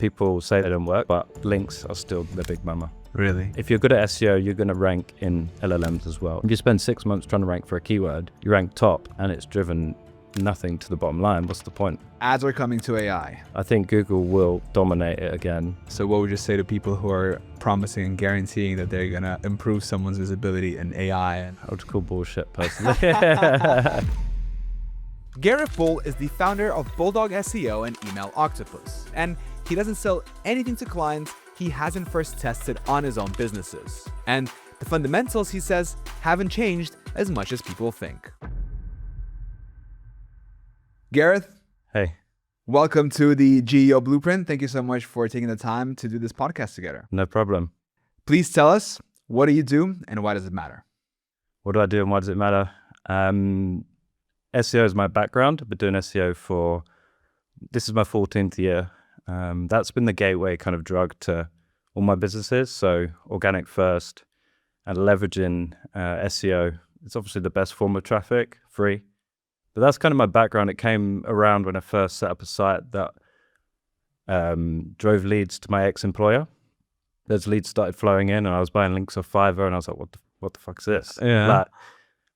people say they don't work, but links are still the big mama. Really? If you're good at SEO, you're going to rank in LLMs as well. If you spend 6 months trying to rank for a keyword, you rank top and it's driven nothing to the bottom line. What's the point? Ads are coming to AI. I think Google will dominate it again. So what would you say to people who are promising and guaranteeing that they're going to improve someone's visibility in AI? I would call bullshit personally. Gareth Bull is the founder of Bulldog SEO and email Octopus. And he doesn't sell anything to clients he hasn't first tested on his own businesses. And the fundamentals, he says, haven't changed as much as people think. Gareth. Hey. Welcome to the GEO Blueprint. Thank you so much for taking the time to do this podcast together. No problem. Please tell us, what do you do and why does it matter? What do I do and why does it matter? SEO is my background. I've been doing SEO this is my 14th year. That's been the gateway kind of drug to all my businesses. So organic first and leveraging SEO. It's obviously the best form of traffic, free. But that's kind of my background. It came around when I first set up a site that drove leads to my ex-employer. Those leads started flowing in and I was buying links off Fiverr and I was like, what the fuck is this? Yeah.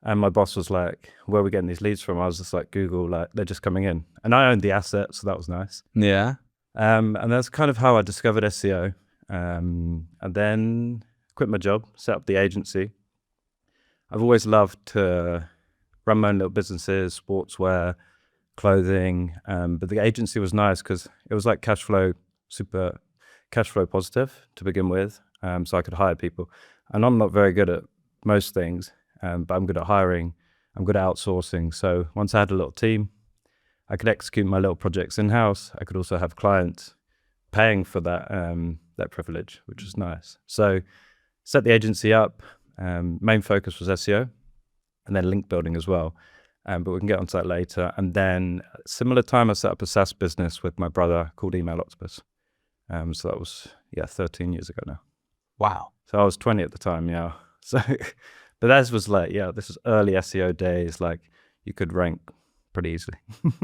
And my boss was like, where are we getting these leads from? I was just like, Google, like they're just coming in. And I owned the asset, so that was nice. Yeah. And that's kind of how I discovered SEO. And then quit my job, set up the agency. I've always loved to run my own little businesses, sportswear, clothing. But the agency was nice because it was like super cash flow positive to begin with. So I could hire people. And I'm not very good at most things, but I'm good at hiring. I'm good at outsourcing. So once I had a little team, I could execute my little projects in-house. I could also have clients paying for that privilege, which was nice. So set the agency up. Main focus was SEO and then link building as well. But we can get onto that later. And then similar time, I set up a SaaS business with my brother called Email Octopus. So that was, 13 years ago now. Wow. So I was 20 at the time, yeah. So, but that was like, this is early SEO days. Like you could rank pretty easily.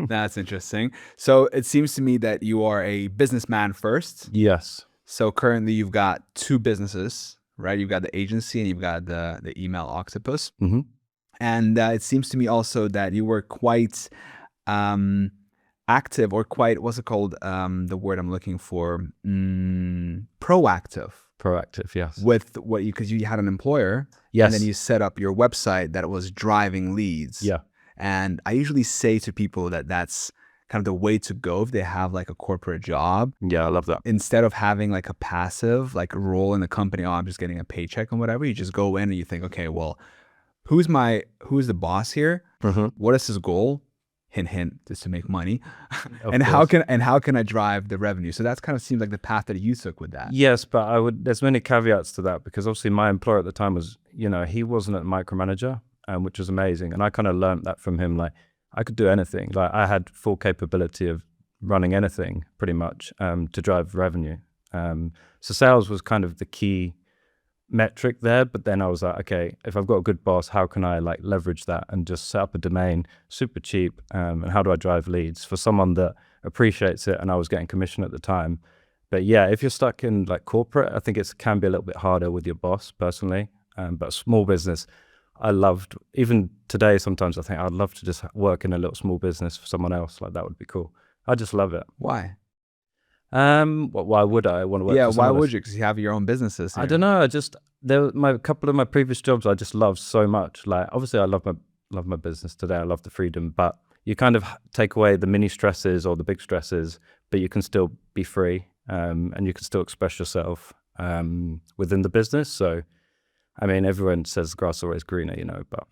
That's interesting. So it seems to me that you are a businessman first. Yes. So currently you've got two businesses, right? You've got the agency and you've got the email Octopus. Mm-hmm. And it seems to me also that you were quite active or quite, what's it called? The word I'm looking for, proactive. Proactive, yes. With because you had an employer. Yes. And then you set up your website that was driving leads. Yeah. And I usually say to people that that's kind of the way to go if they have like a corporate job. Yeah, I love that. Instead of having like a passive like role in the company, I'm just getting a paycheck and whatever, you just go in and you think, okay, well, who's the boss here? Mm-hmm. What is his goal? Hint, hint, just to make money. And how can I drive the revenue? So that's kind of seems like the path that you took with that. Yes, but there's many caveats to that because obviously my employer at the time was, he wasn't a micromanager, which was amazing. And I kind of learned that from him. Like I could do anything. Like I had full capability of running anything pretty much to drive revenue. So sales was kind of the key metric there, but then I was like, okay, if I've got a good boss, how can I like leverage that and just set up a domain super cheap, and how do I drive leads for someone that appreciates it? And I was getting commission at the time. But yeah, if you're stuck in like corporate, I think it can be a little bit harder with your boss personally. But a small business, I loved. Even today, sometimes I think I'd love to just work in a little small business for someone else. Like that would be cool. I just love it. Why? Why would I want to work? Yeah, for someone why else? would you? Because you have your own businesses here. I don't know. A couple of my previous jobs I just loved so much. Like obviously I love my business today. I love the freedom, but you kind of take away the mini stresses or the big stresses, but you can still be free, and you can still express yourself within the business. So, I mean, everyone says the grass is always greener, but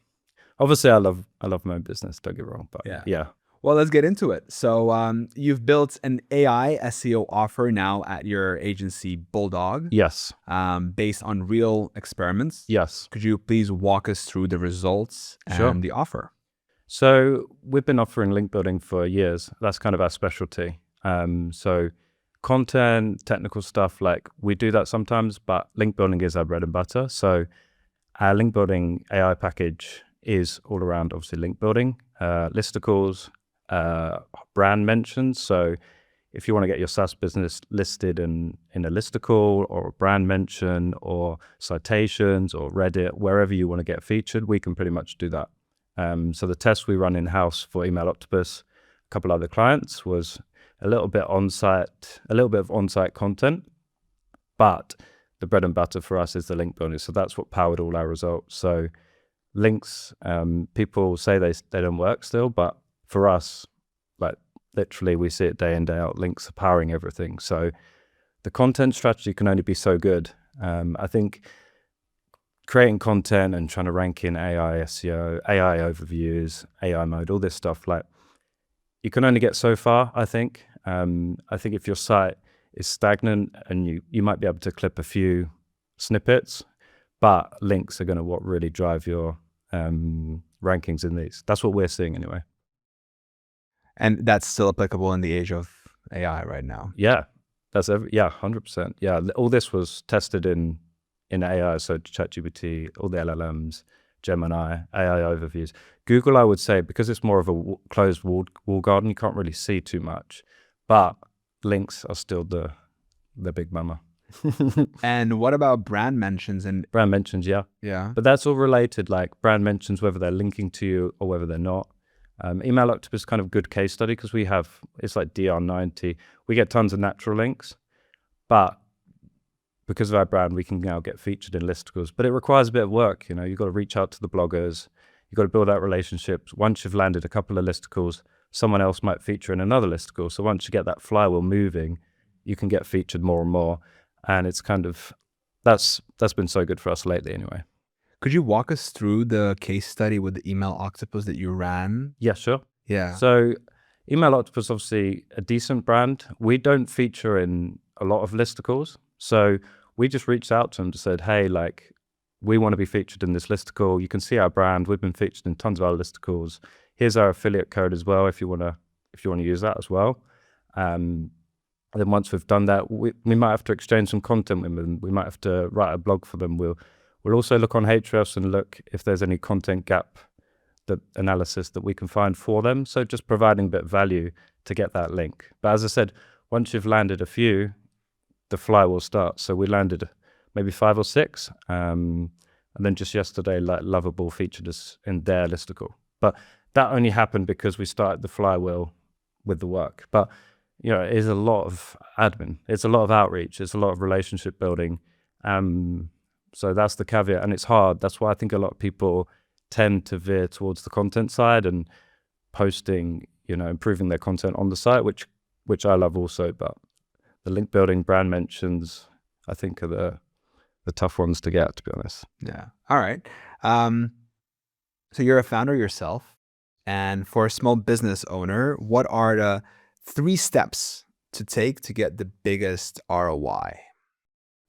obviously I love my own business. Don't get me wrong, but yeah. Well, let's get into it. So you've built an AI SEO offer now at your agency, Bulldog. Yes. Based on real experiments. Yes. Could you please walk us through the results and the offer? So we've been offering link building for years. That's kind of our specialty. So content, technical stuff, like we do that sometimes, but link building is our bread and butter. So our link building AI package is all around obviously link building, listicles, brand mentions. So if you want to get your SaaS business listed in a listicle or a brand mention or citations or Reddit, wherever you want to get featured, we can pretty much do that. So the test we run in-house for Email Octopus, a couple other clients, was a little bit of on-site content, but the bread and butter for us is the link building. So that's what powered all our results. So links, people say they don't work still, but for us, like literally we see it day in, day out, links are powering everything. So the content strategy can only be so good. I think creating content and trying to rank in AI SEO, AI overviews, AI mode, all this stuff, like you can only get so far, I think. I think if your site is stagnant and you might be able to clip a few snippets, but links are going to what really drive your rankings in these. That's what we're seeing anyway. And that's still applicable in the age of AI right now. Yeah, 100%. Yeah, all this was tested in AI, so ChatGPT, all the LLMs, Gemini, AI overviews. Google, I would say, because it's more of a closed wall garden, you can't really see too much, but links are still the big mama. And what about brand mentions? And brand mentions, yeah. But that's all related, like brand mentions, whether they're linking to you or whether they're not. Email Octopus is kind of good case study because it's like DR90. We get tons of natural links, but because of our brand, we can now get featured in listicles. But it requires a bit of work. You've got to reach out to the bloggers. You've got to build out relationships. Once you've landed a couple of listicles, someone else might feature in another listicle. So once you get that flywheel moving, you can get featured more and more. And it's kind of, that's been so good for us lately anyway. Could you walk us through the case study with the Email Octopus that you ran? Yeah, sure. Yeah. So Email Octopus, obviously a decent brand. We don't feature in a lot of listicles. So we just reached out to them and said, hey, like, we want to be featured in this listicle. You can see our brand. We've been featured in tons of our listicles. Here's our affiliate code as well if you want to use that as well. And then once we've done that, we might have to exchange some content with them. We might have to write a blog for them. We'll also look on Ahrefs and look if there's any content gap analysis that we can find for them. So just providing a bit of value to get that link. But as I said, once you've landed a few, the flywheel starts. So we landed maybe 5 or 6. And then just yesterday, like Lovable featured us in their listicle. But that only happened because we started the flywheel with the work. But it is a lot of admin. It's a lot of outreach. It's a lot of relationship building. So that's the caveat, and it's hard. That's why I think a lot of people tend to veer towards the content side and posting, improving their content on the site, which I love also. But the link building, brand mentions, I think are the tough ones to get, to be honest. Yeah. All right. So you're a founder yourself, and for a small business owner, what are the 3 steps to take to get the biggest ROI?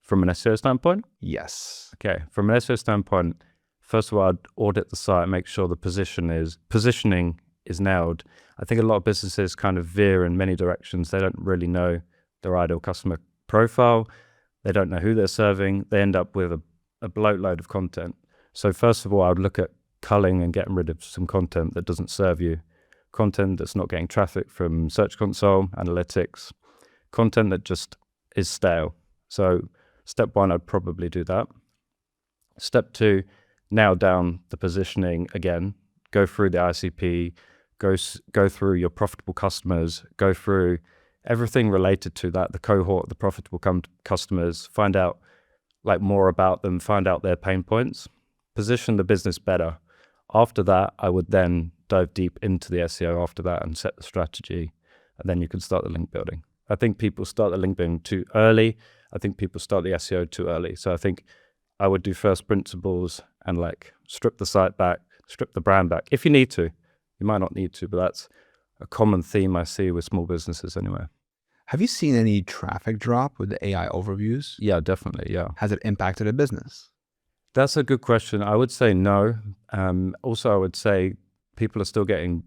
From an SEO standpoint? Yes. Okay. From an SEO standpoint, first of all, I'd audit the site, make sure the positioning is nailed. I think a lot of businesses kind of veer in many directions. They don't really know their ideal customer profile. They don't know who they're serving. They end up with a boatload of content. So first of all, I would look at culling and getting rid of some content that doesn't serve you. Content that's not getting traffic from Search Console, analytics, content that just is stale. So step 1, I'd probably do that. Step 2, nail down the positioning again. Go through the ICP, go through your profitable customers, go through everything related to that, the cohort, the profitable customers, find out like more about them, find out their pain points, position the business better. After that, I would then dive deep into the SEO after that and set the strategy, and then you can start the link building. I think people start the link building too early. I think people start the SEO too early. So I think I would do first principles and like strip the site back, strip the brand back. If you need to, you might not need to, but that's a common theme I see with small businesses anyway. Have you seen any traffic drop with the AI overviews? Yeah, definitely. Yeah. Has it impacted a business? That's a good question. I would say no. Also, I would say people are still getting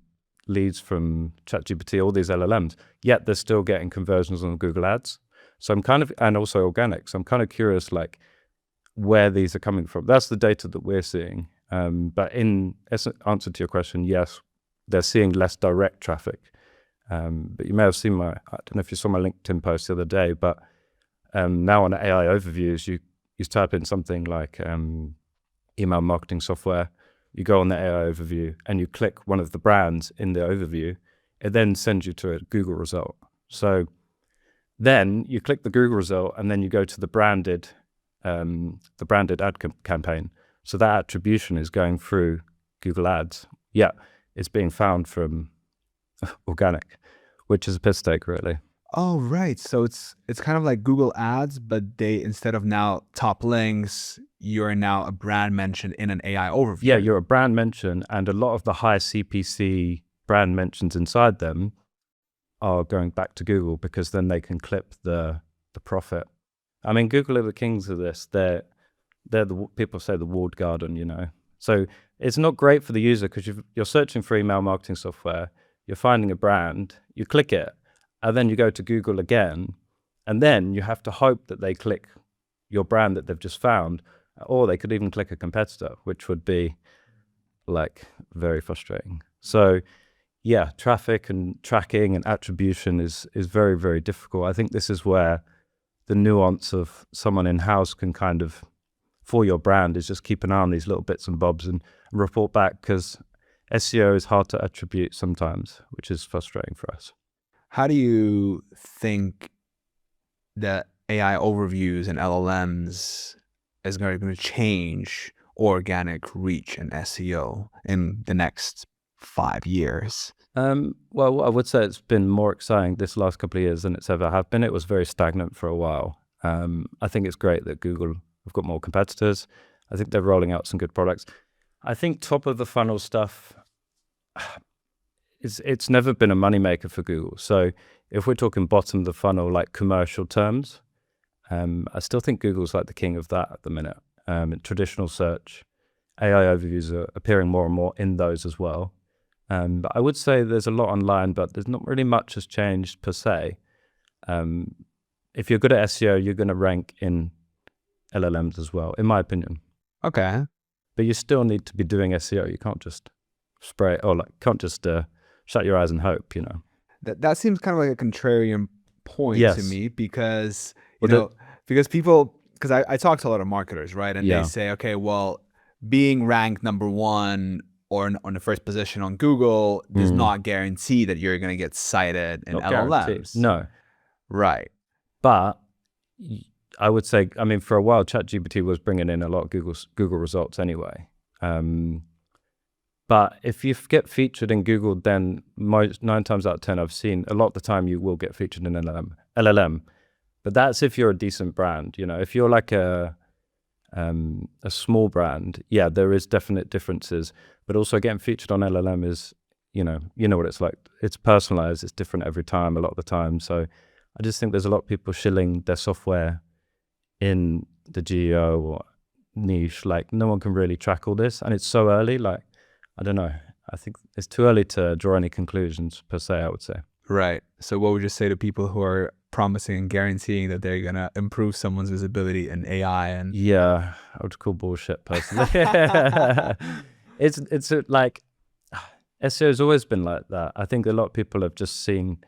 leads from ChatGPT, all these LLMs, yet they're still getting conversions on Google Ads. So and also organic. So I'm kind of curious, like, where these are coming from. That's the data that we're seeing. But in answer to your question, yes, they're seeing less direct traffic. But you may have seen I don't know if you saw my LinkedIn post the other day, but now on AI overviews, you type in something like email marketing software, you go on the AI overview and you click one of the brands in the overview, it then sends you to a Google result. So then you click the Google result and then you go to the branded ad campaign. So that attribution is going through Google Ads. Yeah, it's being found from organic, which is a piss take, really. Oh, right. So it's kind of like Google Ads, but they, instead of now top links, you're now a brand mention in an AI overview. Yeah, you're a brand mention, and a lot of the high CPC brand mentions inside them are going back to Google because then they can clip the profit. I mean, Google are the kings of this. They're the people say the walled garden, you know. So it's not great for the user because you're searching for email marketing software, you're finding a brand, you click it, and then you go to Google again, and then you have to hope that they click your brand that they've just found, or they could even click a competitor, which would be like very frustrating. So yeah, traffic and tracking and attribution is very, very difficult. I think this is where the nuance of someone in-house can kind of, for your brand, is just keep an eye on these little bits and bobs and report back, because SEO is hard to attribute sometimes, which is frustrating for us. How do you think that AI overviews and LLMs is going to change organic reach and SEO in the next 5 years? Well, I would say it's been more exciting this last couple of years than it's ever have been. It was very stagnant for a while. I think it's great that Google have got more competitors. I think they're rolling out some good products. I think top of the funnel stuff, it's never been a moneymaker for Google. So if we're talking bottom of the funnel, like commercial terms, I still think Google's like the king of that at the minute. In traditional search, AI overviews are appearing more and more in those as well. But I would say there's a lot online, but there's not really much has changed per se. If you're good at SEO, you're going to rank in LLMs as well, in my opinion. Okay. But you still need to be doing SEO. You can't just spray, or can't just shut your eyes and hope, you know. That seems kind of like a contrarian point Yes. to me, because Well, because I talk to a lot of marketers, right? And Yeah. they say, okay, well, being ranked number one or on the first position on Google does not guarantee that you're going to get cited in Not guaranteed. LLMs. No. Right. But I would say, I mean, for a while, ChatGPT was bringing in a lot of Google results anyway. But if you get featured in Google, then 9 times out of 10, I've seen a lot of the time you will get featured in LLM. But that's if you're a decent brand. You know, if you're like a small brand, yeah, there is definite differences. But also getting featured on LLM is, you know what it's like. It's personalized. It's different every time, a lot of the time. So I just think there's a lot of people shilling their software in the GEO or niche. Like no one can really track all this, and it's so early. Like I don't know. I think it's too early to draw any conclusions per se, I would say. Right. So what would you say to people who are promising and guaranteeing that they're going to improve someone's visibility in AI? And Yeah, I would call bullshit personally. It's like SEO has always been like that. I think a lot of people have just seen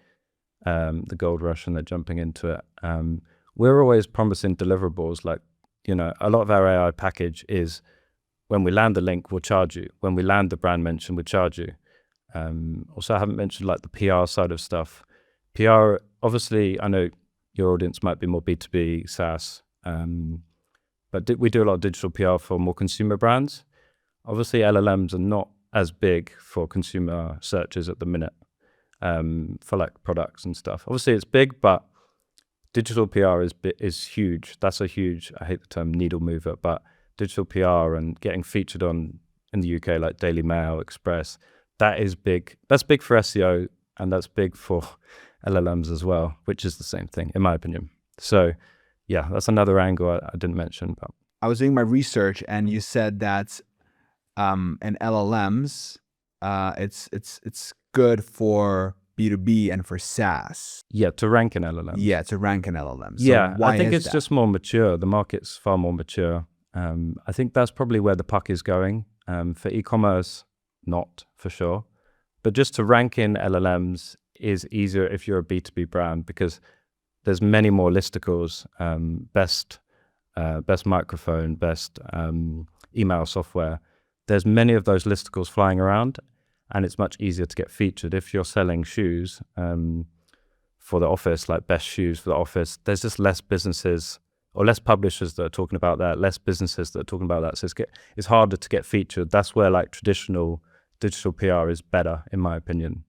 the gold rush and they're jumping into it. We're always promising deliverables. Like, you know, a lot of our AI package is when we land the link, we'll charge you. When we land the brand mention, we'll charge you. Also, I haven't mentioned like the PR side of stuff. PR, obviously, I know your audience might be more B2B SaaS, but we do a lot of digital PR for more consumer brands. Obviously, LLMs are not as big for consumer searches at the minute, for like products and stuff. Obviously, it's big, but digital PR is huge. That's a huge, I hate the term needle mover, but digital PR and getting featured on in the UK like Daily Mail, Express, that is big. That's big for SEO and that's big for LLMs as well, which is the same thing in my opinion. So yeah, that's another angle I didn't mention. But I was doing my research and you said that in LLMs, it's good for B2B and for SaaS. Yeah, to rank in LLMs. Yeah, to rank in LLMs. So yeah, why I think is it's that? just more mature. The market's far more mature. I think that's probably where the puck is going. For e-commerce, not for sure. But just to rank in LLMs is easier if you're a B2B brand, because there's many more listicles, best microphone, best email software. There's many of those listicles flying around, and it's much easier to get featured. If you're selling shoes for the office, like best shoes for the office, there's just less businesses or less publishers that are talking about that, less businesses that are talking about that. So it's harder to get featured. That's where like traditional digital PR is better, in my opinion.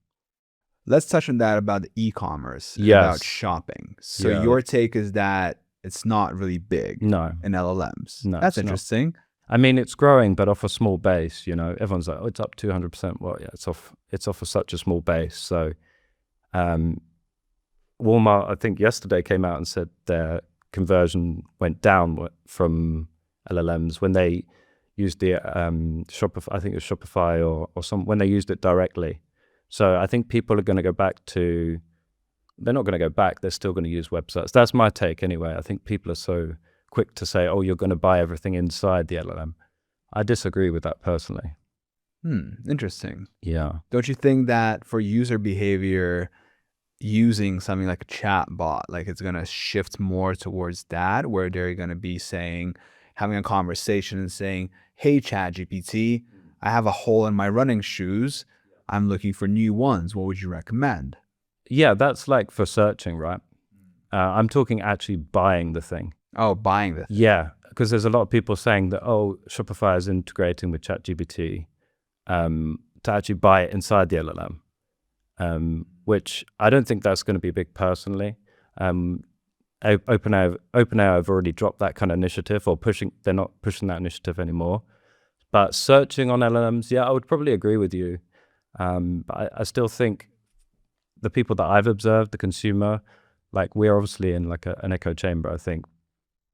Let's touch on that about the e-commerce, and Yes. about shopping. So Yeah. your take is that it's not really big No. in LLMs. No, That's it's not. interesting. I mean, it's growing, but off a small base. You know, everyone's like, "Oh, it's up 200%." Well, yeah, it's off of such a small base. So, Walmart, I think yesterday came out and said their conversion went down from LLMs when they used the Shopify. I think it was Shopify or some when they used it directly. So I think people are going to go back to. They're not going to go back. They're still going to use websites. That's my take anyway. I think people are so quick to say, "Oh, you're going to buy everything inside the LLM." I disagree with that personally. Interesting. Yeah. Don't you think that for user behavior, using something like a chat bot, like it's going to shift more towards that, where they're going to be saying, having a conversation and saying, "Hey, ChatGPT, I have a hole in my running shoes. I'm looking for new ones. What would you recommend?" Yeah, that's like for searching, right? I'm talking actually buying the thing. Oh, buying the thing. Yeah, because there's a lot of people saying that, oh, Shopify is integrating with ChatGPT to actually buy it inside the LLM, which I don't think that's going to be big personally. OpenAI have already dropped that kind of initiative, or they're not pushing that initiative anymore. But searching on LLMs, yeah, I would probably agree with you. But I still think the people that I've observed, the consumer, like we're obviously in like an echo chamber, I think.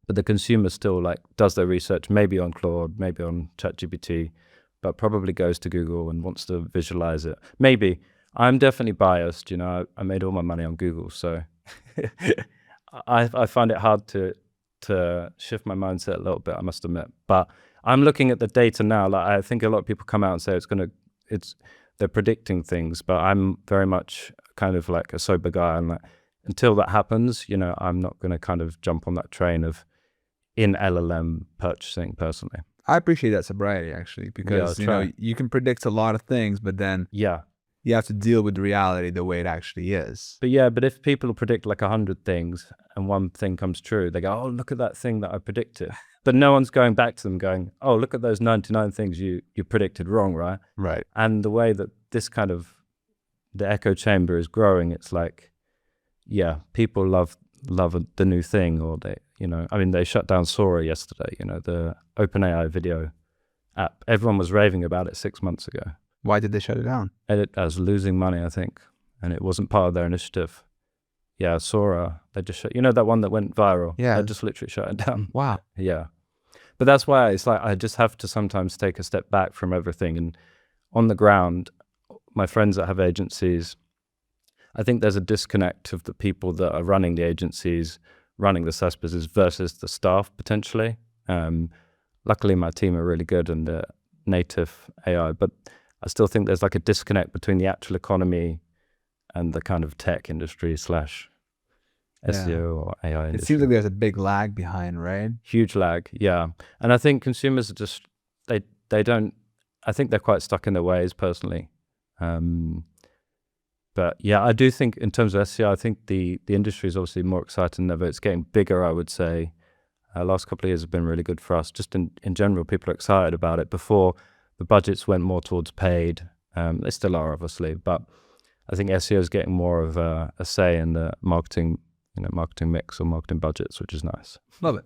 But the consumer still like does their research, maybe on Claude, maybe on ChatGPT, but probably goes to Google and wants to visualize it. Maybe. I'm definitely biased, you know, I made all my money on Google, so I find it hard to shift my mindset a little bit, I must admit. But I'm looking at the data now. Like I think a lot of people come out and say they're predicting things, but I'm very much kind of like a sober guy. And like, until that happens, you know, I'm not going to kind of jump on that train of in-LLM purchasing personally. I appreciate that sobriety, actually, because you know, you can predict a lot of things, but then yeah, you have to deal with reality the way it actually is. But if people predict like 100 things and one thing comes true, they go, "Oh, look at that thing that I predicted." But no one's going back to them going, "Oh, look at those 99 things you predicted wrong," right? Right. And the way that this kind of the echo chamber is growing, it's like, yeah, people love the new thing, or they, you know, I mean, they shut down Sora yesterday, you know, the OpenAI video app. Everyone was raving about it 6 months ago. Why did they shut it down? It was losing money, I think, and it wasn't part of their initiative. Yeah, Sora, they just shut, you know, that one that went viral. Yeah. They just literally shut it down. Wow. Yeah. But that's why it's like, I just have to sometimes take a step back from everything. And on the ground, my friends that have agencies, I think there's a disconnect of the people that are running the agencies, running the SaaS business versus the staff potentially. Luckily, my team are really good and they're native AI, but I still think there's like a disconnect between the actual economy and the kind of tech industry / SEO or AI industry. It seems like there's a big lag behind, right? Huge lag, yeah. And I think consumers are just, they don't, I think they're quite stuck in their ways personally. But yeah, I do think in terms of SEO, I think the industry is obviously more exciting than ever. It's getting bigger, I would say. Last couple of years have been really good for us. Just in general, people are excited about it. Before, the budgets went more towards paid. They still are, obviously. But I think SEO is getting more of a say in the marketing mix or marketing budgets, which is nice. Love it.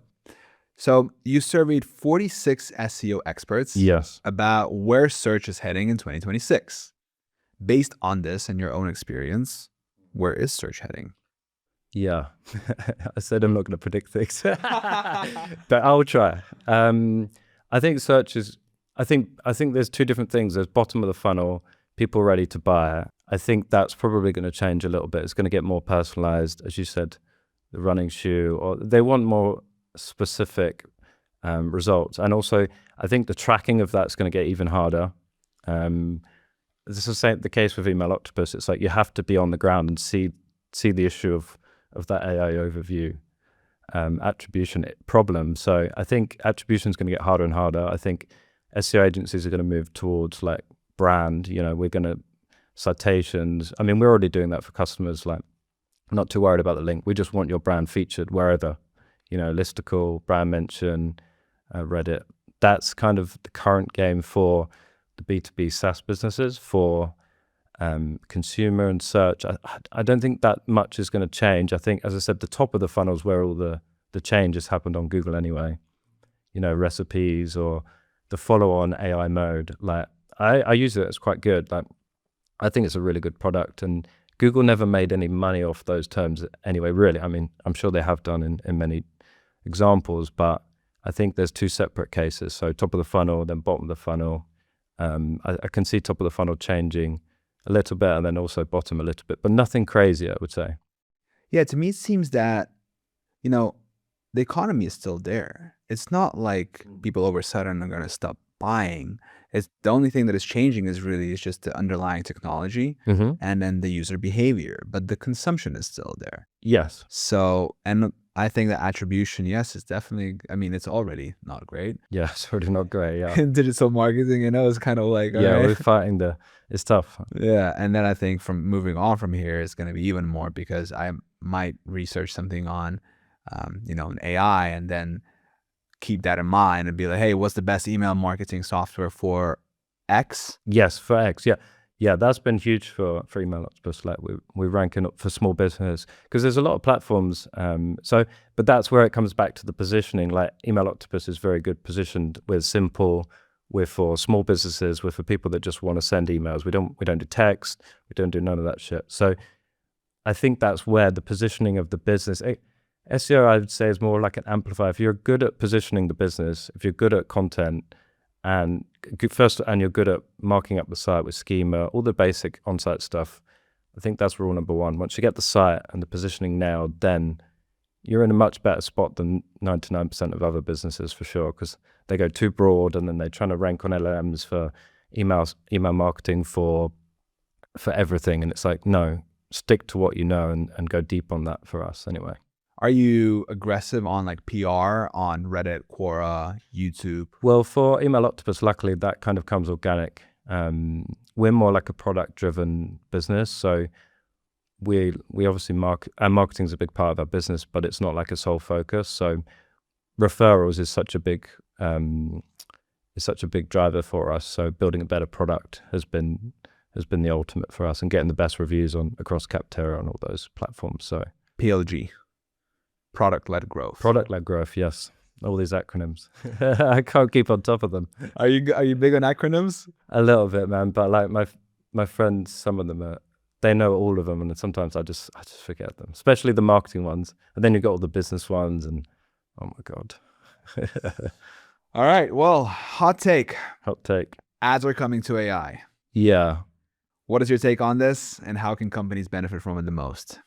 So you surveyed 46 SEO experts Yes. about where search is heading in 2026. Based on this and your own experience, where is search heading? Yeah, I said I'm not going to predict things, but I'll try. I think search is, I think there's two different things. There's bottom of the funnel, people ready to buy. I think that's probably going to change a little bit. It's going to get more personalized, as you said, the running shoe, or they want more specific results. And also, I think the tracking of that's going to get even harder. this is the case with Email Octopus. It's like you have to be on the ground and see the issue of that AI overview attribution problem. So I think attribution is going to get harder and harder. I think SEO agencies are going to move towards like brand. We're going to citations. I mean, we're already doing that for customers. Like, not too worried about the link. We just want your brand featured wherever. Listicle, brand mention, Reddit. That's kind of the current game for the B2B SaaS businesses. For consumer and search, I don't think that much is going to change. I think, as I said, the top of the funnel is where all the change has happened on Google anyway. Recipes or the follow-on AI mode. Like, I use it. It's quite good. Like, I think it's a really good product, and Google never made any money off those terms anyway, really. I mean, I'm sure they have done in many examples, but I think there's two separate cases. So top of the funnel, then bottom of the funnel. I can see top of the funnel changing a little bit, and then also bottom a little bit, but nothing crazy, I would say. Yeah, to me, it seems that, the economy is still there. It's not like people over a sudden are going to stop buying. It's the only thing that is changing is just the underlying technology and then the user behavior, but the consumption is still there. Yes. So, and I think that attribution, yes, it's definitely, I mean, it's already not great. Yeah, it's already not great, yeah. In digital marketing, it's kind of like, yeah, right. We're fighting it's tough. Yeah, and then I think from moving on from here, it's going to be even more, because I might research something on, an AI, and then keep that in mind and be like, hey, what's the best email marketing software for X? Yes, for X. Yeah, that's been huge for Email Octopus. Like, we're ranking up for small business, because there's a lot of platforms. But that's where it comes back to the positioning. Like, Email Octopus is very good positioned. We're simple. We're for small businesses. We're for people that just want to send emails. We don't do text. We don't do none of that shit. So I think that's where the positioning of the business, SEO, I would say, is more like an amplifier. If you're good at positioning the business, if you're good at content, and you're good at marking up the site with schema, all the basic on-site stuff, I think that's rule number one. Once you get the site and the positioning nailed, then you're in a much better spot than 99% of other businesses, for sure, because they go too broad, and then they're trying to rank on LLMs for email marketing for everything. And it's like, no, stick to what you know and go deep on that for us anyway. Are you aggressive on like PR on Reddit, Quora, YouTube? Well, for Email Octopus, luckily that kind of comes organic. We're more like a product-driven business, so we obviously marketing is a big part of our business, but it's not like a sole focus. So referrals is such a big driver for us. So building a better product has been the ultimate for us, and getting the best reviews across Capterra and all those platforms. So PLG. Product-led growth. Product-led growth, yes. All these acronyms. I can't keep on top of them. Are you big on acronyms? A little bit, man. But like my friends, some of them they know all of them, and sometimes I just forget them, especially the marketing ones. And then you got all the business ones, and oh my god. All right. Well, hot take. Hot take. Ads are coming to AI. Yeah. What is your take on this, and how can companies benefit from it the most?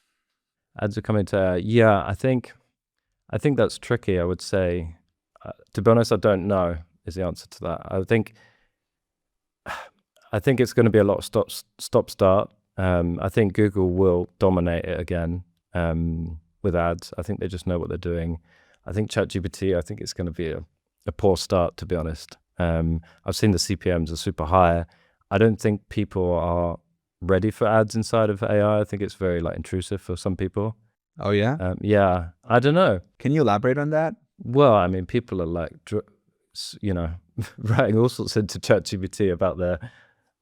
Ads are coming to yeah. I think that's tricky. I would say, to be honest, I don't know is the answer to that. I think it's going to be a lot of stop start. I think Google will dominate it again with ads. I think they just know what they're doing. I think ChatGPT, I think it's going to be a poor start, to be honest. I've seen the CPMs are super high. I don't think people are ready for ads inside of AI. I think it's very intrusive for some people. Oh yeah? Yeah, I don't know. Can you elaborate on that? Well, I mean, people are writing all sorts into ChatGPT about their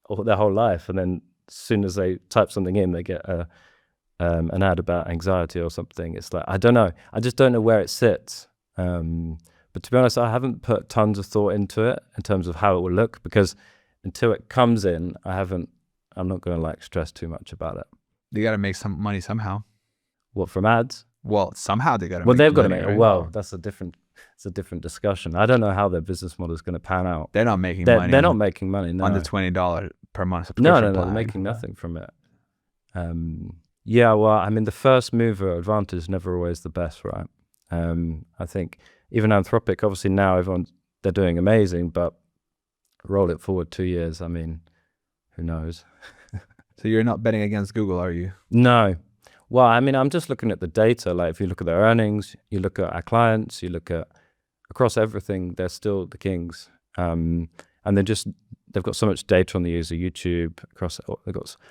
whole life, and then as soon as they type something in, they get an ad about anxiety or something. It's like, I don't know. I just don't know where it sits. But to be honest, I haven't put tons of thought into it in terms of how it will look, because until it comes in, I'm not going to stress too much about it. They got to make some money somehow. What, from ads? Well, somehow they got to. Well, they've got to make. Right? Well, it's a different discussion. I don't know how their business model is going to pan out. They're not making money. They're not making money. No. On the $20 per month subscription. No, they're making nothing from it. Yeah, well, I mean, the first mover advantage is never always the best, right? I think even Anthropic, obviously now they're doing amazing, but roll it forward 2 years. I mean, who knows? So you're not betting against Google, are you? No. Well, I mean, I'm just looking at the data. Like if you look at their earnings, you look at our clients, you look at across everything, they're still the kings. And they've got so much data on the user. YouTube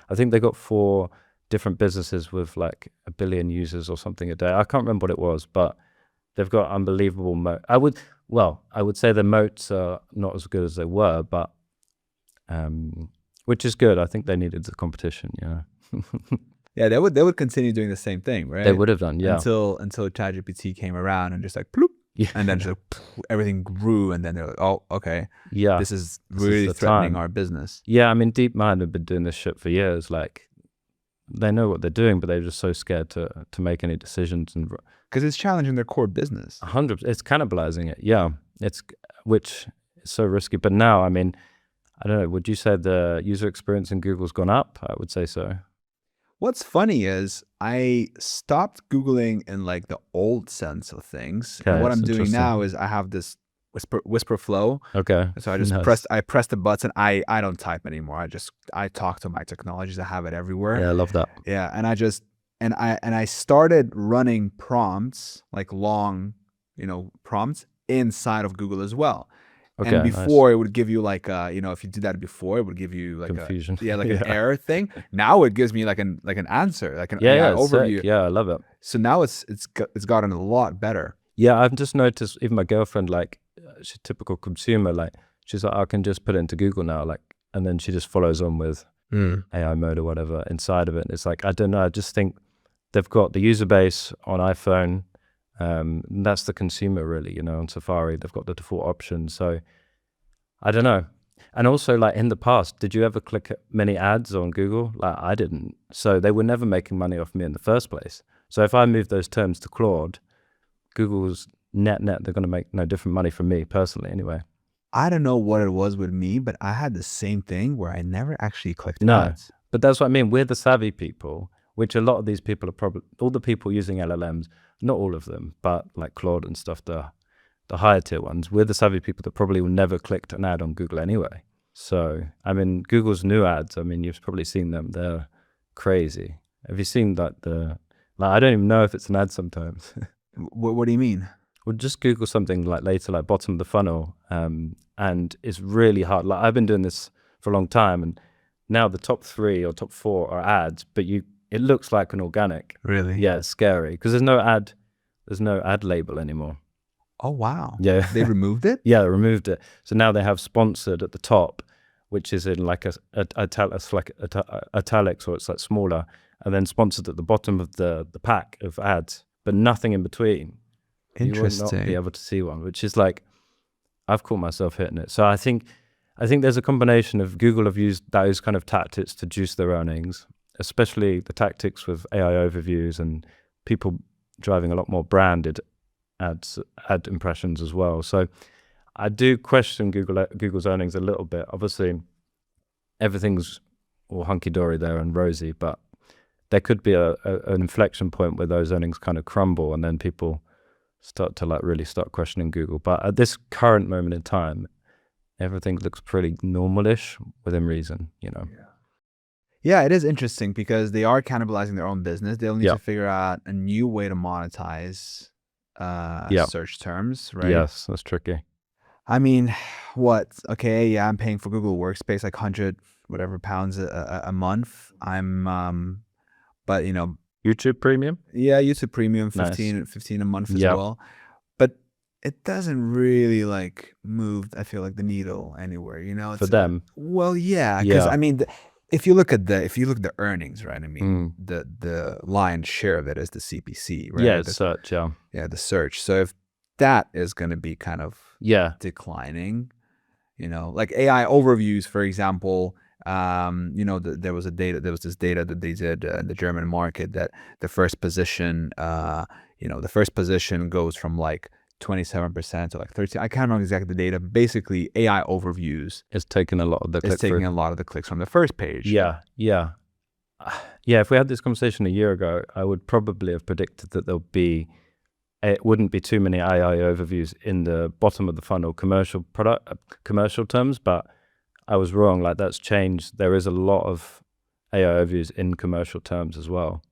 I think they got 4 different businesses with like 1 billion users or something a day. I can't remember what it was, but they've got unbelievable moat. I would say the moats are not as good as they were, but which is good. I think they needed the competition, Yeah, they would continue doing the same thing, right? They would have done, yeah. Until ChatGPT came around and just like bloop, and then just like, everything grew, and then they're like, oh, okay, yeah, this is really threatening our business. Yeah, I mean, DeepMind have been doing this shit for years. Like, they know what they're doing, but they're just so scared to make any decisions, and because it's challenging their core business. 100%, it's cannibalizing it. Yeah, which is so risky. But now, I mean, I don't know. Would you say the user experience in Google's gone up? I would say so. What's funny is I stopped Googling in like the old sense of things. Okay, and what I'm doing now is I have this whisper flow. Okay. So I just press the button. I don't type anymore. I talk to my technologies. I have it everywhere. Yeah, I love that. Yeah, and I started running prompts, like long, prompts inside of Google as well. Okay, and before it would give you like if you did that before, it would give you like confusion. An error thing. Now it gives me like an answer, like an AI overview. Sick. Yeah, I love it. So now it's gotten a lot better. Yeah, I've just noticed even my girlfriend, like she's a typical consumer, like she's like, I can just put it into Google now, like, and then she just follows on with AI mode or whatever inside of it. It's like, I don't know, I just think they've got the user base on iPhone. That's the consumer really, on Safari, they've got the default option. So I don't know. And also like in the past, did you ever click many ads on Google? Like I didn't. So they were never making money off me in the first place. So if I move those terms to Claude, Google's net, they're going to make no different money from me personally anyway. I don't know what it was with me, but I had the same thing where I never actually clicked ads. But that's what I mean. We're the savvy people, which a lot of these people are probably, all the people using LLMs, not all of them, but like Claude and stuff, the higher tier ones, we're the savvy people that probably will never clicked an ad on Google anyway. So, I mean, Google's new ads, I mean, you've probably seen them. They're crazy. Have you seen that? I don't even know if it's an ad sometimes. What do you mean? Well, just Google something like later, like bottom of the funnel. And it's really hard. Like I've been doing this for a long time, and now the top 3 or top 4 are ads, but it looks like an organic. Really? Yeah, it's scary because there's no ad label anymore. Oh, wow. Yeah. They removed it? Yeah, they removed it. So now they have sponsored at the top, which is in like italics, or it's like smaller, and then sponsored at the bottom of the pack of ads, but nothing in between. Interesting. You will not be able to see one, which is like, I've caught myself hitting it. So I think there's a combination of Google have used those kind of tactics to juice their earnings, especially the tactics with AI overviews and people driving a lot more branded ad impressions as well. So I do question Google's earnings a little bit. Obviously, everything's all hunky-dory there and rosy, but there could be an inflection point where those earnings kind of crumble and then people start to like really start questioning Google. But at this current moment in time, everything looks pretty normal-ish within reason, Yeah, it is interesting because they are cannibalizing their own business. They'll need to figure out a new way to monetize search terms, right? Yes, that's tricky. I mean, what? Okay, yeah, I'm paying for Google Workspace like £100 a month. But YouTube Premium? Yeah, YouTube Premium, 15 a month as well. But it doesn't really like move, I feel like, the needle anywhere, For them. Well, yeah, because I mean, if you look at the earnings, right? I mean, the lion's share of it is the CPC, right? Yeah, it's search, yeah. Yeah, the search. So if that is going to be kind of declining, like AI overviews, for example, there was this data that they did in the German market that the first position, goes from like 27% to like 13. I can't remember exactly the data. Basically, AI overviews is taking a lot of the clicks from the first page. Yeah. If we had this conversation a year ago, I would probably have predicted that it wouldn't be too many AI overviews in the bottom of the funnel commercial terms, but I was wrong. Like that's changed. There is a lot of AI overviews in commercial terms as well,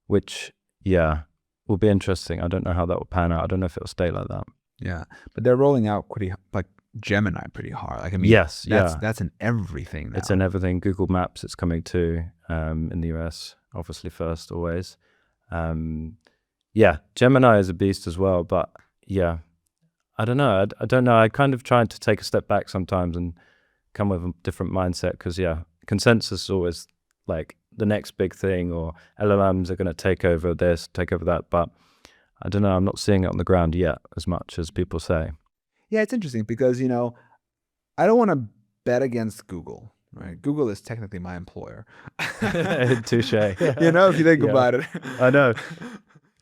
which will be interesting. I don't know how that will pan out. I don't know if it'll stay like that. Yeah, but they're rolling out like Gemini pretty hard. Like I mean, Yes, that's in everything now. It's in everything. Google Maps, it's coming to in the US, obviously first always. Gemini is a beast as well, but I don't know. I don't know. I kind of try to take a step back sometimes and come with a different mindset because consensus is always like the next big thing, or LLMs are going to take over this, take over that, but I don't know. I'm not seeing it on the ground yet as much as people say. Yeah, it's interesting because, you know, I don't want to bet against Google, right? Google is technically my employer. Touche. You know, if you think about it. I know.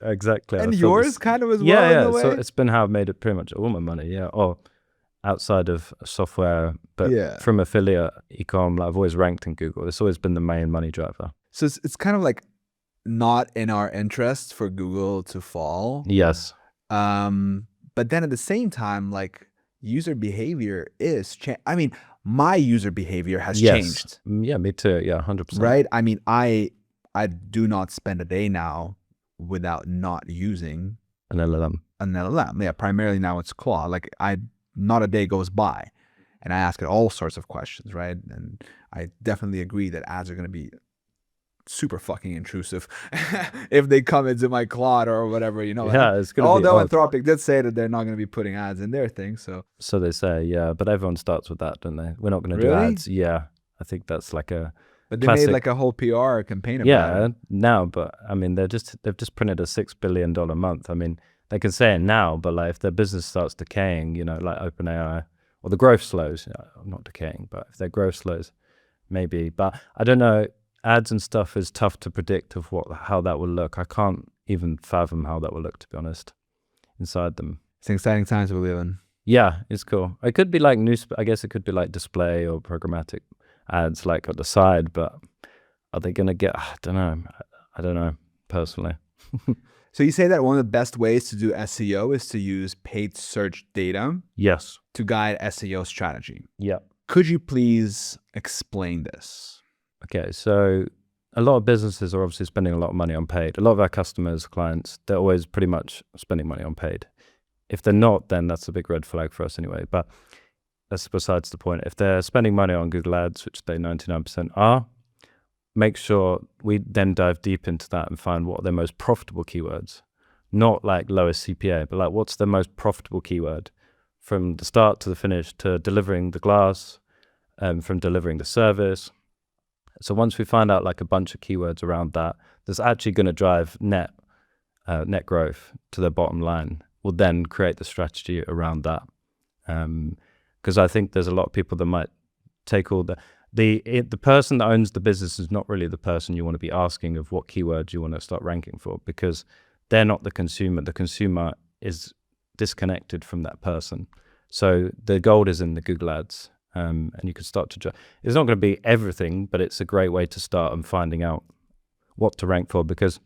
Exactly. And yours kind of as well in a way? So it's been how I've made it pretty much all my money, or outside of software, but from affiliate e-com, like I've always ranked in Google. It's always been the main money driver. So it's kind of like not in our interest for Google to fall. Yes. But then at the same time, like user behavior is I mean, my user behavior has changed. Yeah, me too. Yeah, 100%. Right? I mean, I do not spend a day now without not using an LLM. Yeah, primarily now it's Claude. Like not a day goes by and I ask it all sorts of questions, right? And I definitely agree that ads are going to be super fucking intrusive if they come into my Claude or whatever, you know. Yeah, it's going to be Although Anthropic did say that they're not going to be putting ads in their thing, so they say, but everyone starts with that, don't they? We're not going to do ads. Yeah, I think that's like a But they classic. made like a whole PR campaign about it. Now, but I mean, they've just printed a $6 billion month. I mean, they can say it now, but like if their business starts decaying, you know, like OpenAI, or the growth slows, not decaying, but if their growth slows, maybe. But I don't know. Ads and stuff is tough to predict of how that will look. I can't even fathom how that will look, to be honest, inside them. It's exciting times we live in. Yeah, it's cool. It could be like I guess it could be like display or programmatic ads like at the side, but are they going to get, I don't know personally. So you say that one of the best ways to do SEO is to use paid search data Yes. to guide SEO strategy. Yeah. Could you please explain this? Okay, so a lot of businesses are obviously spending a lot of money on paid. A lot of our customers, clients, they're always pretty much spending money on paid. If they're not, then that's a big red flag for us anyway. But that's besides the point. If they're spending money on Google Ads, which they 99% are, make sure we then dive deep into that and find what are their most profitable keywords. Not like lowest CPA, but like what's their most profitable keyword from the start to the finish, to delivering the glass, from delivering the service. So once we find out like a bunch of keywords around that, that's actually going to drive net growth to their bottom line, we'll then create the strategy around that. Because I think there's a lot of people that might take all the person that owns the business is not really the person you want to be asking of what keywords you want to start ranking for, because they're not the consumer. The consumer is disconnected from that person. So the gold is in the Google Ads. And you can start to, it's not going to be everything, but it's a great way to start and finding out what to rank for. Because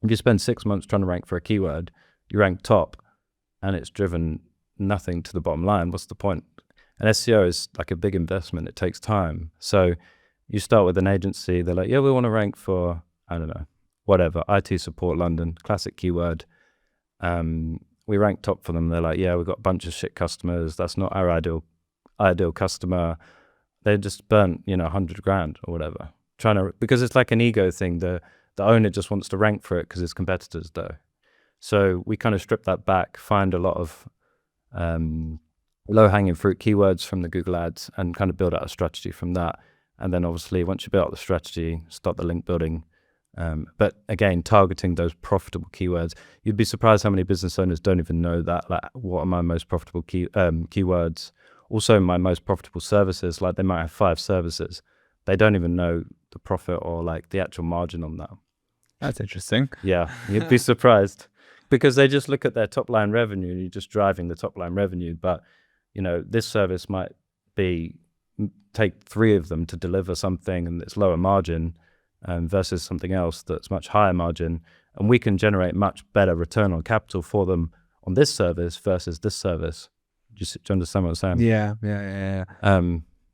if you spend 6 months trying to rank for a keyword, you rank top and it's driven nothing to the bottom line. What's the point? And SEO is like a big investment. It takes time. So you start with an agency. They're like, yeah, we want to rank for, I don't know, whatever, IT support London, classic keyword. We rank top for them. They're like, yeah, we've got a bunch of shit customers. That's not our ideal customer. They just burnt, $100,000 or whatever, because it's like an ego thing. The owner just wants to rank for it because his competitors do. So we kind of strip that back, find a lot of low-hanging fruit keywords from the Google Ads and kind of build out a strategy from that. And then obviously once you build out the strategy, start the link building. But again, targeting those profitable keywords. You'd be surprised how many business owners don't even know that, like, what are my most profitable keywords? Also, my most profitable services, like they might have 5 services. They don't even know the profit or like the actual margin on that. That's interesting. Yeah, you'd be surprised because they just look at their top line revenue and you're just driving the top line revenue. But, this service might take 3 of them to deliver something and it's lower margin versus something else that's much higher margin. And we can generate much better return on capital for them on this service versus this service. Do you understand what I'm saying? Yeah.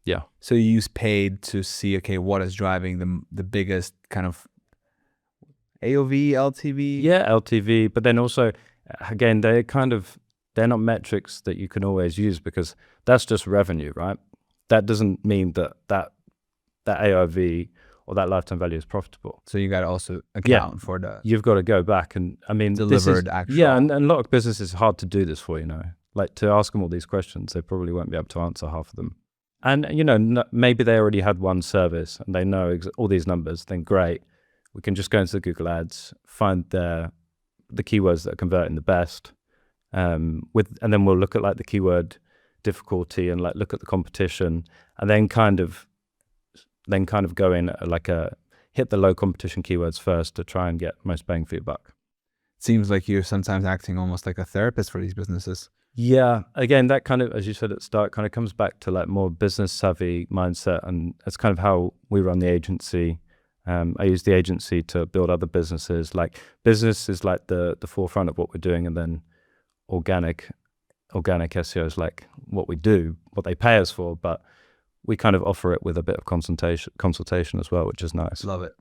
Yeah. So you use paid to see, okay, what is driving the biggest kind of AOV, LTV? Yeah, LTV. But then also, again, they're not metrics that you can always use because that's just revenue, right? That doesn't mean that AOV or that lifetime value is profitable. So you got to also account for the You've got to go back and, I mean, delivered actual. Yeah, and a lot of businesses, it's hard to do this for, like to ask them all these questions, they probably won't be able to answer half of them. And, maybe they already had one service and they know all these numbers, then great. We can just go into the Google Ads, find the keywords that are converting the best, and then we'll look at like the keyword difficulty and like look at the competition, and then kind of go in hit the low competition keywords first to try and get most bang for your buck. Seems like you're sometimes acting almost like a therapist for these businesses. Yeah, again, that kind of, as you said at the start, kind of comes back to like more business savvy mindset, and that's kind of how we run the agency. I use the agency to build other businesses. Like business is like the forefront of what we're doing, and then organic SEO is like what we do, what they pay us for, but we kind of offer it with a bit of consultation as well, which is nice. Love it.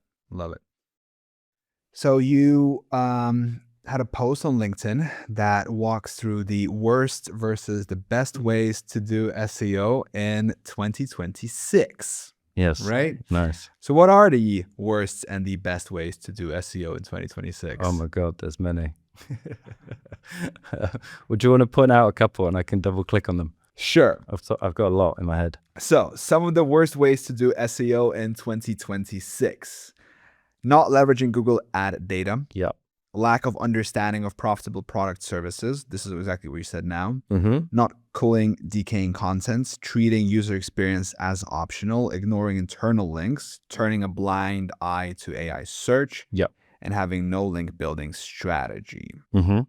So you had a post on LinkedIn that walks through the worst versus the best ways to do SEO in 2026. Yes. Right? Nice. So what are the worst and the best ways to do SEO in 2026? Oh my God, there's many. Would you want to point out a couple and I can double click on them? Sure. I've got a lot in my head. So some of the worst ways to do SEO in 2026. Not leveraging Google ad data. Yeah. Lack of understanding of profitable product services. This is exactly what you said now. Mm-hmm. Not culling decaying contents, treating user experience as optional, ignoring internal links, turning a blind eye to AI search, Yeah. and having no link building strategy. Mm-hmm.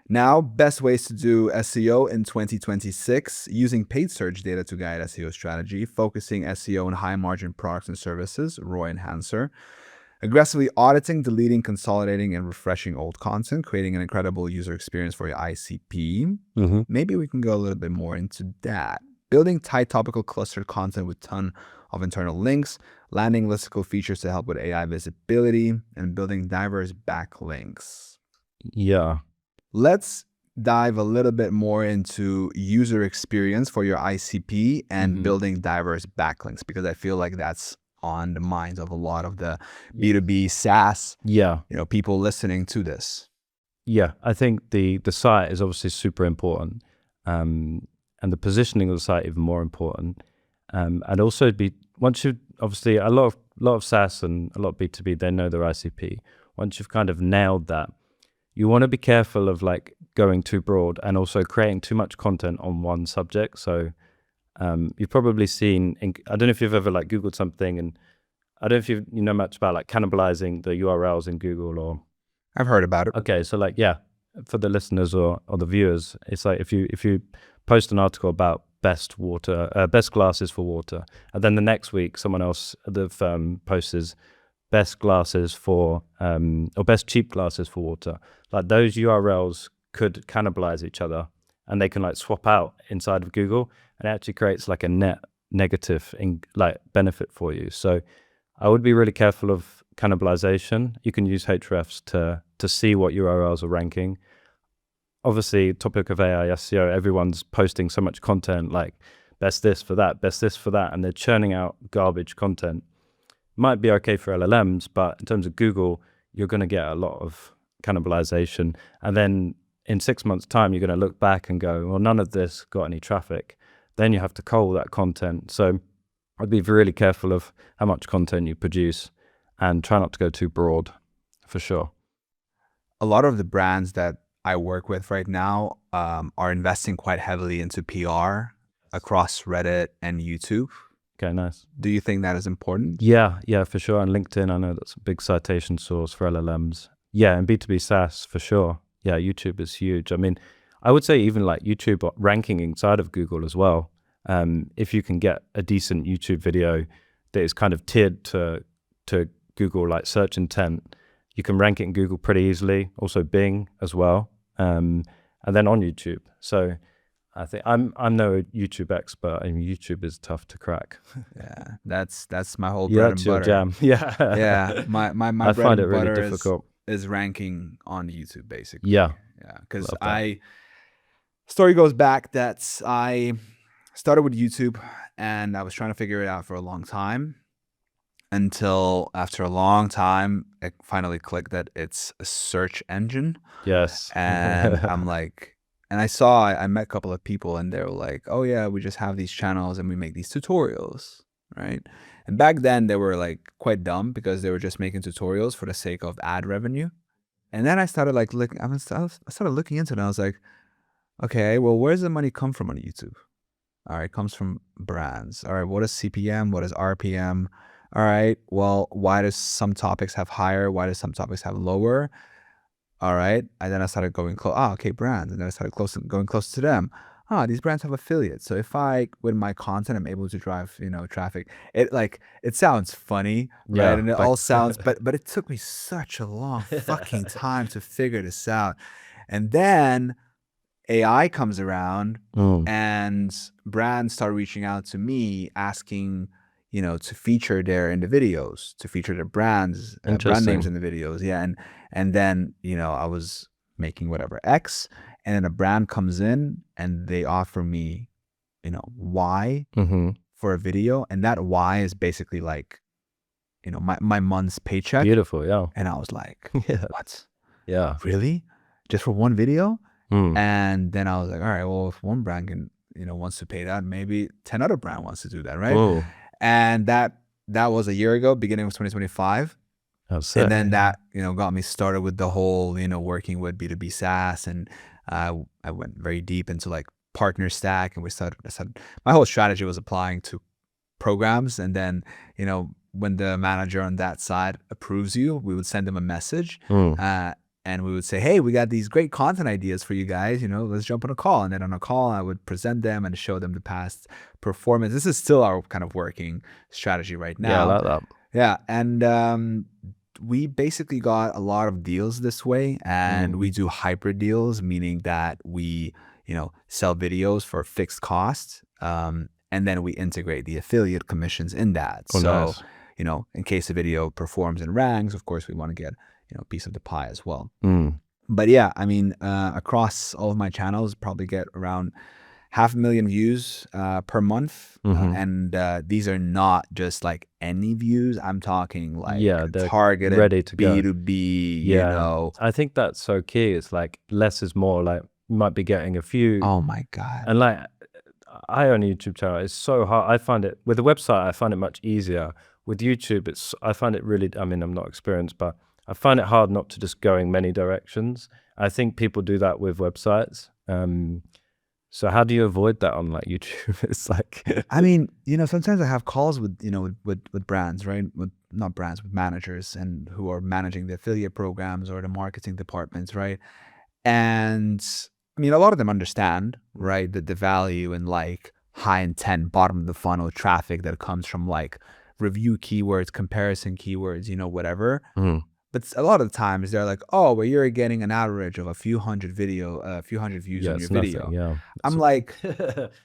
Now, best ways to do SEO in 2026, using paid search data to guide SEO strategy, focusing SEO on high margin products and services, ROI enhancer, aggressively auditing, deleting, consolidating, and refreshing old content, creating an incredible user experience for your ICP. Mm-hmm. Maybe we can go a little bit more into that. Building tight topical clustered content with ton of internal links, landing listicle features to help with AI visibility, and building diverse backlinks. Yeah. Let's dive a little bit more into user experience for your ICP and building diverse backlinks, because I feel like that's on the minds of a lot of the B2B SaaS, people listening to this. Yeah, I think the site is obviously super important, and the positioning of the site even more important. And also once you obviously a lot of SaaS and a lot of B2B, they know their ICP. Once you've kind of nailed that, you want to be careful of like going too broad and also creating too much content on one subject. So you've probably seen, I don't know if you've ever like Googled something, and I don't know if you know much about like cannibalizing the URLs in Google, or I've heard about it. Okay, so like, yeah, for the listeners or the viewers, it's like if you post an article about best glasses for water, and then the next week someone else at the firm posts best glasses for or best cheap glasses for water, like those URLs could cannibalize each other, and they can like swap out inside of Google, and it actually creates like a net negative benefit for you. So I would be really careful of cannibalization. You can use Hrefs to see what URLs are ranking. Obviously, topic of AI SEO, everyone's posting so much content like best this for that, and they're churning out garbage content. Might be okay for LLMs, but in terms of Google, you're going to get a lot of cannibalization. And then in 6 months' time, you're going to look back and go, well, none of this got any traffic. Then you have to cull that content. So I'd be really careful of how much content you produce and try not to go too broad, for sure. A lot of the brands that I work with right now are investing quite heavily into PR across Reddit and YouTube. Okay, nice. Do you think that is important? Yeah, for sure. And LinkedIn, I know that's a big citation source for LLMs. Yeah, and B2B SaaS, for sure. Yeah, YouTube is huge. I mean, I would say even like YouTube ranking inside of Google as well. If you can get a decent YouTube video that is kind of tiered to Google like search intent, you can rank it in Google pretty easily. Also Bing as well, and then on YouTube. So I think I'm no YouTube expert, and YouTube is tough to crack. Yeah, that's my whole Yeah, bread that's and your butter. jam. Yeah. Yeah, my I bread find it and really butter difficult. is ranking on YouTube, basically. Yeah. Yeah, because Love that. story goes back that I started with YouTube and I was trying to figure it out for a long time, until after a long time it finally clicked that it's a search engine. Yes. And I'm like, and I met a couple of people and they were like, oh yeah, we just have these channels and we make these tutorials, right? And back then they were like quite dumb because they were just making tutorials for the sake of ad revenue. And then I started like looking, I started looking into it and I was like, okay, well, where's the money come from on YouTube? All right, it comes from brands. All right, what is CPM? What is RPM? All right, well, why does some topics have higher? Why does some topics have lower? All right, and then I started going close. Ah, okay, brands, and then I started going close to them. Ah, these brands have affiliates. So if I, with my content, I'm able to drive, traffic. It sounds funny, right? Yeah. And it Like, all sounds, but it took me such a long fucking time to figure this out. And then AI comes around and brands start reaching out to me asking, to feature in the videos, to feature their brands, brand names in interesting. the videos. Yeah. And then, I was making whatever X, and then a brand comes in and they offer me, Y for a video. And that Y is basically like, my month's paycheck. Beautiful. Yeah. And I was like, Yeah. what? Yeah. Really? Just for one video? Mm. And then I was like, all right, well, if one brand can, wants to pay that, maybe 10 other brand wants to do that, right? Oh, And that was a year ago, beginning of 2025. that's sick. And then that, got me started with the whole, working with B2B SaaS. And I went very deep into like partner stack, and I started, my whole strategy was applying to programs. And then, when the manager on that side approves you, we would send them a message. And we would say, hey, we got these great content ideas for you guys, let's jump on a call. And then on a call, I would present them and show them the past performance. This is still our kind of working strategy right Yeah, I now. like that. Yeah. And we basically got a lot of deals this way. And we do hybrid deals, meaning that we, sell videos for fixed costs. And then we integrate the affiliate commissions in that. Oh, So, nice. in case the video performs and ranks, of course, we want to get a piece of the pie as well. Mm. But yeah, I mean, across all of my channels, probably get around 500,000 views per month. And these are not just like any views. I'm talking like Yeah, they're targeted ready to go. B2B, Yeah. I think that's so key. It's like less is more. Like you might be getting a few. Oh my God. And like I own a YouTube channel. It's so hard. I find it with a website. I find it much easier. With YouTube, I find it really. I mean, I'm not experienced, but I find it hard not to just go in many directions. I think people do that with websites. So how do you avoid that on like YouTube? It's like, I mean, sometimes I have calls with, with brands, right? With not brands, with managers, and who are managing the affiliate programs or the marketing departments, right? And I mean, a lot of them understand, right, the value in like high intent, bottom of the funnel traffic that comes from like review keywords, comparison keywords, whatever. But a lot of the times they're like, oh, well, you're getting an average of a few hundred views yeah, on it's your video. nothing. Yeah. I'm like,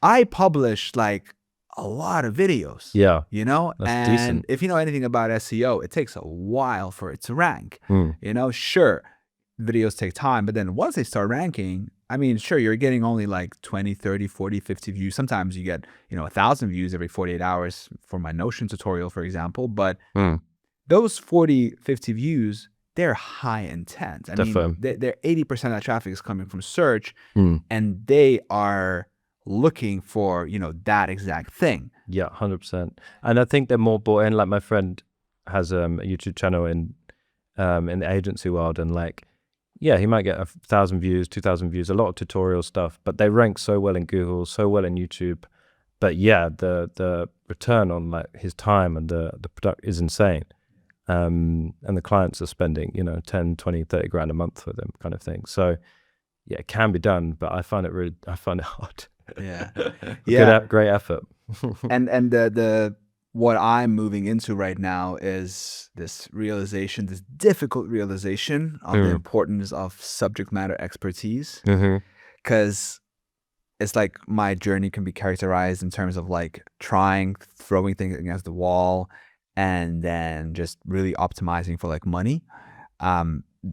I publish like a lot of videos. Yeah. That's and decent. if you know anything about SEO, it takes a while for it to rank. Mm. Sure, videos take time, but then once they start ranking, I mean, sure, you're getting only like 20, 30, 40, 50 views. Sometimes you get, 1,000 views every 48 hours for my Notion tutorial, for example. But those 40, 50 views, they're high intent. I mean, they're 80% of that traffic is coming from search, and they are looking for, that exact thing. Yeah, 100%. And I think they're more bought in. Like my friend has a YouTube channel in the agency world, and like, yeah, he might get 1,000 views, 2,000 views, a lot of tutorial stuff, but they rank so well in Google, so well in YouTube. But yeah, the return on like his time and the product is insane. And the clients are spending, 10, 20, 30 grand a month with them kind of thing. So yeah, it can be done, but I find it hard. Yeah. Great effort. and the what I'm moving into right now is this realization, this difficult realization of the importance of subject matter expertise. Because it's like my journey can be characterized in terms of like throwing things against the wall, and then just really optimizing for like money,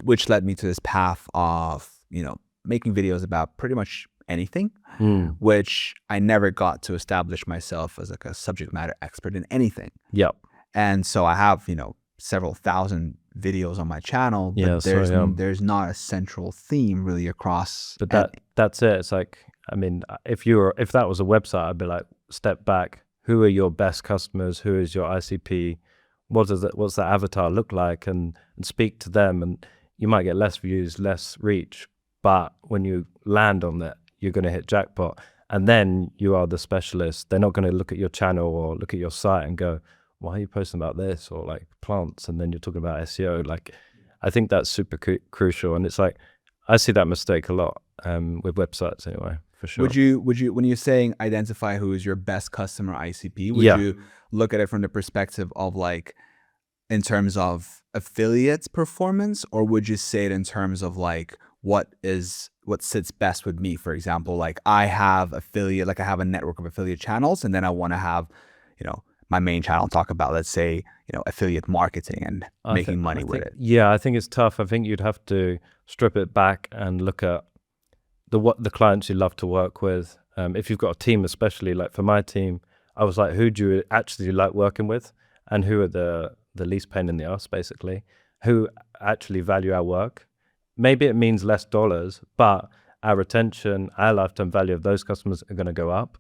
which led me to this path of, making videos about pretty much anything, which I never got to establish myself as like a subject matter expert in anything. Yep. And so I have, several thousand videos on my channel, but Yeah, there's not a central theme really across. But that's it. It's like, I mean, if that was a website, I'd be like, step back. Who are your best customers? Who is your ICP? What's that avatar look like? And speak to them. And you might get less views, less reach, but when you land on that, you're going to hit jackpot. And then you are the specialist. They're not going to look at your channel or look at your site and go, why are you posting about this, or like plants, and then you're talking about SEO. Like, I think that's super crucial. And it's like, I see that mistake a lot with websites anyway, for sure. Would you, when you're saying identify who is your best customer ICP, would you look at it from the perspective of like, in terms of affiliates performance, or would you say it in terms of like, what sits best with me? For example, like I have a network of affiliate channels, and then I want to have, my main channel talk about, let's say, affiliate marketing and making money with it. Yeah, I think it's tough. I think you'd have to strip it back and look at the clients you love to work with. If you've got a team, especially like for my team, I was like, who do you actually like working with, and who are the least pain in the ass, basically, who actually value our work. Maybe it means less dollars, but our retention, our lifetime value of those customers are going to go up.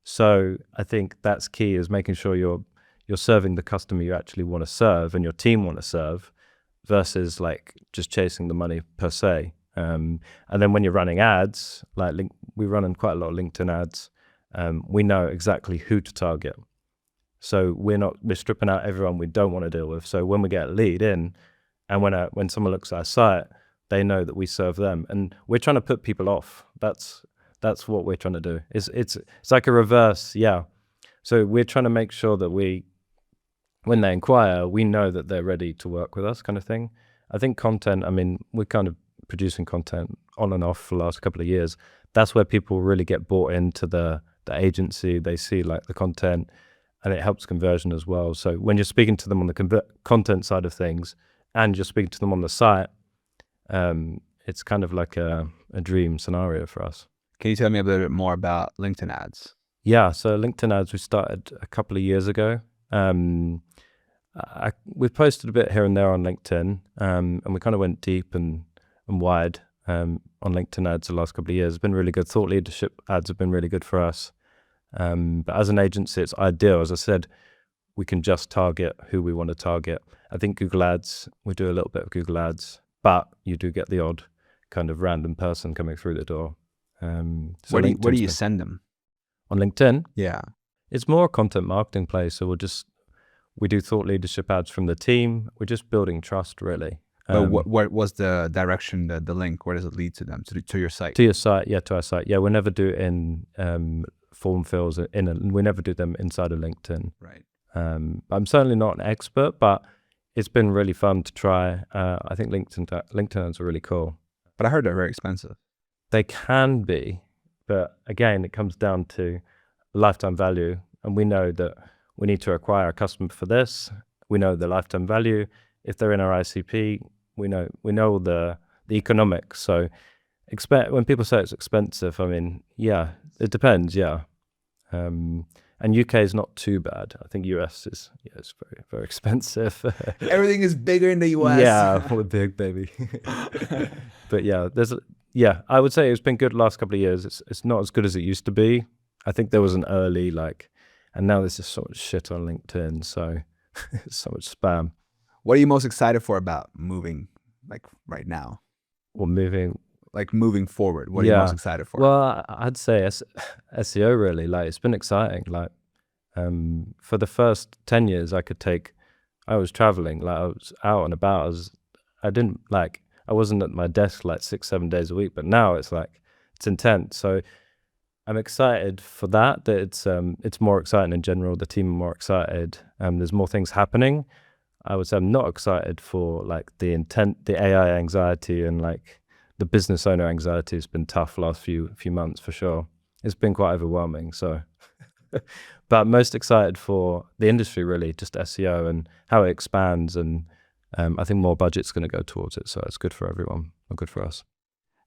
So I think that's key, is making sure you're serving the customer you actually want to serve and your team want to serve, versus like just chasing the money per se. And then when you're running ads, like we run in quite a lot of LinkedIn ads, we know exactly who to target. So we're stripping out everyone we don't want to deal with. So when we get a lead in, and when someone looks at our site, they know that we serve them, and we're trying to put people off. That's what we're trying to do. It's like a reverse, yeah. So we're trying to make sure that when they inquire, we know that they're ready to work with us, kind of thing. I think content, I mean, we're kind of producing content on and off for the last couple of years. That's where people really get bought into the agency. They see like the content, and it helps conversion as well. So when you're speaking to them on the content side of things, and you're speaking to them on the site, it's kind of like a dream scenario for us. Can you tell me a little bit more about LinkedIn ads? Yeah, so LinkedIn ads we started a couple of years ago. We've posted a bit here and there on LinkedIn, and we kind of went deep and wide on LinkedIn ads the last couple of years. It's been really good. Thought leadership ads have been really good for us. But as an agency, it's ideal. As I said, we can just target who we want to target. I think Google ads, we do a little bit of Google ads, but you do get the odd kind of random person coming through the door. So where do you send them? On LinkedIn? Yeah. It's more a content marketing place. So we do thought leadership ads from the team. We're just building trust, really. But what was the direction, the link? Where does it lead to them? To your site? To your site, yeah, to our site. Yeah, we never do it in form fills. We never do them inside of LinkedIn. Right. I'm certainly not an expert, but it's been really fun to try. I think LinkedIn ads are really cool. But I heard they're very expensive. They can be, but again, it comes down to lifetime value. And we know that we need to acquire a customer for this. We know the lifetime value. If they're in our ICP, we know the economics. So when people say it's expensive, I mean, yeah, it depends, yeah. And UK is not too bad. I think US is it's very, very expensive. Everything is bigger in the US. Yeah, we're big, baby. But yeah, I would say it's been good the last couple of years. It's not as good as it used to be. I think there was an early and now there's just so much shit on LinkedIn, so so much spam. What are you most excited for about moving, like right now? Well, moving forward, what are you most excited for? Well, I'd say SEO really. Like, it's been exciting. Like, for the first 10 years, I was traveling. Like, I was out and about. I wasn't at my desk like 6-7 days a week. But now it's intense. So I'm excited for that. It's more exciting in general. The team are more excited. There's more things happening. I would say I'm not excited for like the AI anxiety and like the business owner anxiety has been tough last few months for sure. it's been quite overwhelming. So, but most excited for the industry, really, just SEO and how it expands. And I think more budget's going to go towards it. So it's good for everyone, or good for us.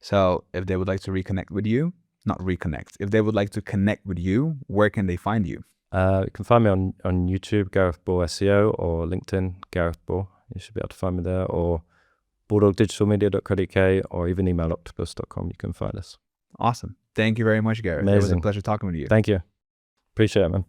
So if they would like to reconnect with you, not reconnect, if they would like to connect with you, where can they find you? You can find me on YouTube, Gareth Bull SEO, or LinkedIn, Gareth Bull. You should be able to find me there, or bulldogdigitalmedia.co.uk, or even email octopus.com. You can find us. Awesome. Thank you very much, Gareth. Amazing. It was a pleasure talking with you. Thank you. Appreciate it, man.